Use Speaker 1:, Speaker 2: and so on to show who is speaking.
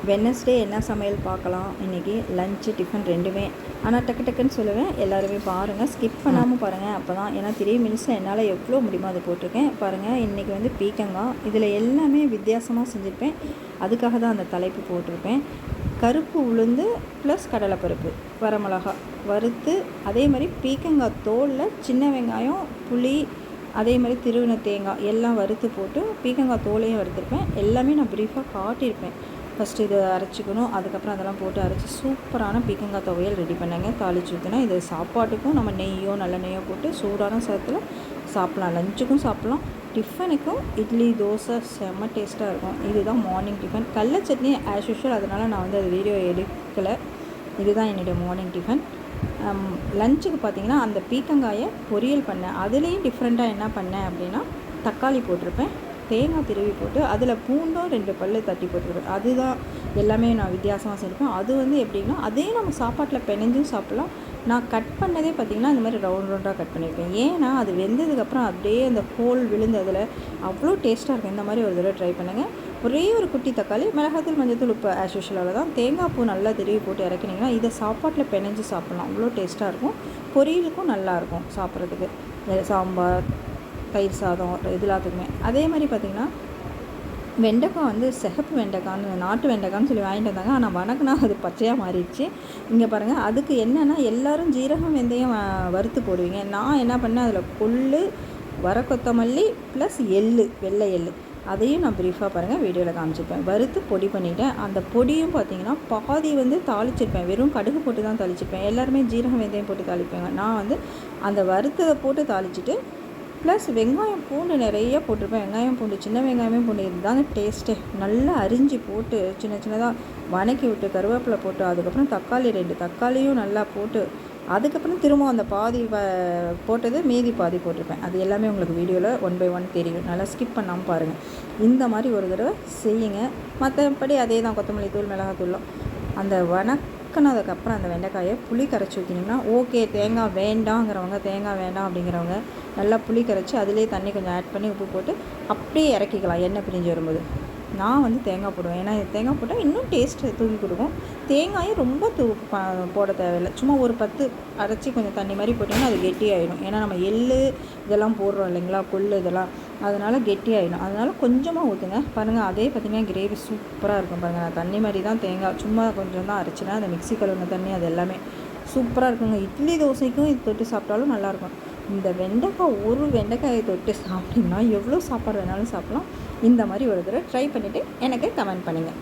Speaker 1: Wednesday என்ன சமையல் பார்க்கலாம். இன்றைக்கி லஞ்சு டிஃபன் ரெண்டுமே. ஆனால் டக்கு டக்குன்னு சொல்லுவேன், எல்லாருமே பாருங்கள், ஸ்கிப் பண்ணாமல் பாருங்கள். அப்போ தான், ஏன்னா 3 மினிட்ஸில் என்னால் எவ்வளோ முடியுமோ அதை போட்டிருக்கேன் பாருங்கள். இன்றைக்கி வந்து பீக்கங்காய், இதில் எல்லாமே வித்தியாசமாக செஞ்சுருப்பேன். அதுக்காக தான் அந்த தலைப்பு போட்டிருப்பேன். கருப்பு உளுந்து ப்ளஸ் கடலைப்பருப்பு, வரமிளகா வறுத்து, அதே மாதிரி பீக்கங்காய் தோலில் சின்ன வெங்காயம், புளி, அதே மாதிரி திருவின தேங்காய் எல்லாம் வறுத்து போட்டு பீக்கங்காய் தோலையும் வறுத்துருப்பேன். எல்லாமே நான் ப்ரீஃபாக காட்டியிருப்பேன். ஃபஸ்ட்டு இதை அரைச்சிக்கணும், அதுக்கப்புறம் அதெல்லாம் போட்டு அரைச்சி சூப்பரான பீக்கங்காய் துவையல் ரெடி பண்ணேங்க. தாளிச்சு ஊற்றினா இது சாப்பாட்டுக்கும் நம்ம நெய்யோ நல்ல நெய்யோ போட்டு சூடான சாதத்தில் சாப்பிட்லாம். லஞ்சுக்கும் சாப்பிட்லாம், டிஃபனுக்கும் இட்லி தோசை செம்ம டேஸ்ட்டாக இருக்கும். இதுதான் மார்னிங் டிஃபன். கடல சட்னி ஆஸ் யூஷுவல், அதனால் நான் வந்து அது வீடியோ எடுக்கலை. இதுதான் என்னுடைய மார்னிங் டிஃபன். லஞ்சுக்கு பார்த்திங்கன்னா அந்த பீக்கங்காயை பொரியல் பண்ணேன். அதுலேயும் டிஃப்ரெண்ட்டாக என்ன பண்ணேன் அப்படின்னா, தக்காளி போட்டிருப்பேன், தேங்காய் திருவி போட்டு அதில் பூண்டும் 2 பல் தட்டி போட்டுருப்பேன். அதுதான் எல்லாமே நான் வித்தியாசமாக செஞ்சுருப்பேன். அது வந்து எப்படின்னா, அதே நம்ம சாப்பாட்டில் பிணைஞ்சும் சாப்பிட்லாம். நான் கட் பண்ணதே பார்த்திங்கன்னா இந்த மாதிரி ரவுண்ட் ரவுண்டாக கட் பண்ணியிருப்பேன். ஏன்னா அது வெந்ததுக்கப்புறம் அப்படியே அந்த ஹோல் விழுந்து அதில் அவ்வளோ டேஸ்ட்டாக இருக்கும். இந்த மாதிரி ஒரு தடவை ட்ரை பண்ணுங்கள். ஒரே ஒரு குட்டி தக்காளி, மிளகாத்தூள், மஞ்சத்தூள், உப்பு ஆஸ் யூஷுவலாக தான். தேங்காய் பூ நல்லா திருவி போட்டு இறக்கினீங்கன்னா இதை சாப்பாட்டில் பிணைஞ்சு சாப்பிட்லாம். அவ்வளோ டேஸ்ட்டாக இருக்கும். பொரியலுக்கும் நல்லாயிருக்கும் சாப்பிட்றதுக்கு. சாம்பார், தயிர் சாதம், இது எல்லாத்துக்குமே. அதே மாதிரி பார்த்திங்கன்னா, வெண்டைக்காய் வந்து சிகப்பு வெண்டைக்கான்னு, நாட்டு வெண்டைக்கான்னு சொல்லி வாங்கிட்டு வந்தாங்க. ஆனால் வணக்குனா அது பச்சையாக மாறிடுச்சு. இங்கே பாருங்கள், அதுக்கு என்னென்னா எல்லோரும் ஜீரகம் வெந்தயம் வறுத்து போடுவீங்க. நான் என்ன பண்ணேன், அதில் கொள்ளு, வர கொத்தமல்லி ப்ளஸ் எள்ளு, வெள்ளை எள்ளு, அதையும் நான் ப்ரீஃபாக பாருங்கள் வீடியோவில் காமிச்சிருப்பேன். வறுத்து பொடி பண்ணிவிட்டேன். அந்த பொடியும் பார்த்திங்கன்னா பாதி வந்து தாளிச்சிருப்பேன். வெறும் கடுகு போட்டு தான் தாளிச்சிருப்பேன். எல்லாருமே ஜீரகம் வெந்தயம் போட்டு தாளிப்பாங்க. நான் வந்து அந்த வறுத்ததை போட்டு தாளிச்சிட்டு ப்ளஸ் வெங்காயம் பூண்டு நிறைய போட்டிருப்பேன். வெங்காயம் பூண்டு, சின்ன வெங்காயமே பூண்டு, இதுதாங்க டேஸ்ட்டு. நல்லா அரிஞ்சு போட்டு சின்ன சின்னதாக வணக்கி விட்டு கருவேப்பிலை போட்டு, அதுக்கப்புறம் தக்காளி 2 தக்காளியும் நல்லா போட்டு, அதுக்கப்புறம் திரும்ப அந்த பாதி போட்டது மீதி பாதி போட்டிருப்பேன். அது எல்லாமே உங்களுக்கு வீடியோவில் 1 by 1 தெரியும். நல்லா ஸ்கிப் பண்ணாமல் பாருங்கள். இந்த மாதிரி ஒரு தடவை செய்யுங்க. மற்றபடி அதே தான், கொத்தமல்லி தூள், மிளகாத்தூள்லாம். அந்த வணக்கினதுக்கப்புறம் அந்த வெண்டைக்காயை புளி கரைச்சி ஊற்றினீங்கன்னா ஓகே. தேங்காய் வேண்டாங்கிறவங்க, தேங்காய் வேண்டாம் அப்படிங்கிறவங்க நல்லா புளி கரைச்சி அதிலே தண்ணி கொஞ்சம் ஆட் பண்ணி உப்பு போட்டு அப்படியே இறக்கிக்கலாம் எண்ணெய் பிரிஞ்சு வரும்போது. நான் வந்து தேங்காய் போடுவேன். ஏன்னா தேங்காய் போட்டால் இன்னும் டேஸ்ட்டு தூக்கி கொடுக்கும். தேங்காயும் ரொம்ப போட தேவையில்லை. சும்மா ஒரு 10 அரைச்சி கொஞ்சம் தண்ணி மாதிரி போட்டிங்கன்னா அது கெட்டியாயிடும். ஏன்னா நம்ம எள்ளு இதெல்லாம் போடுறோம் இல்லைங்களா, கொள்ளு இதெல்லாம், அதனால் கெட்டியாயிடும். அதனால் கொஞ்சமாக ஊற்றுங்க. பாருங்கள், அதே பார்த்திங்கன்னா கிரேவி சூப்பராக இருக்கும். பாருங்கள், நான் தண்ணி மாதிரி தான் தேங்காய் சும்மா கொஞ்சம் தான் அரைச்சினா, அந்த மிக்ஸி கழுவுன தண்ணி அது எல்லாமே சூப்பராக இருக்குங்க. இட்லி தோசைக்கும் இது தொட்டு சாப்பிட்டாலும் நல்லாயிருக்கும். இந்த வெண்டைக்காய், ஒரு வெண்டைக்காயை தொட்டு சாப்பிட்டிங்கன்னா எவ்வளோ சாப்பாடு வேணாலும் சாப்பிட்லாம். இந்த மாதிரி ஒரு தடவை ட்ரை பண்ணிவிட்டு எனக்கு கமெண்ட் பண்ணுங்கள்.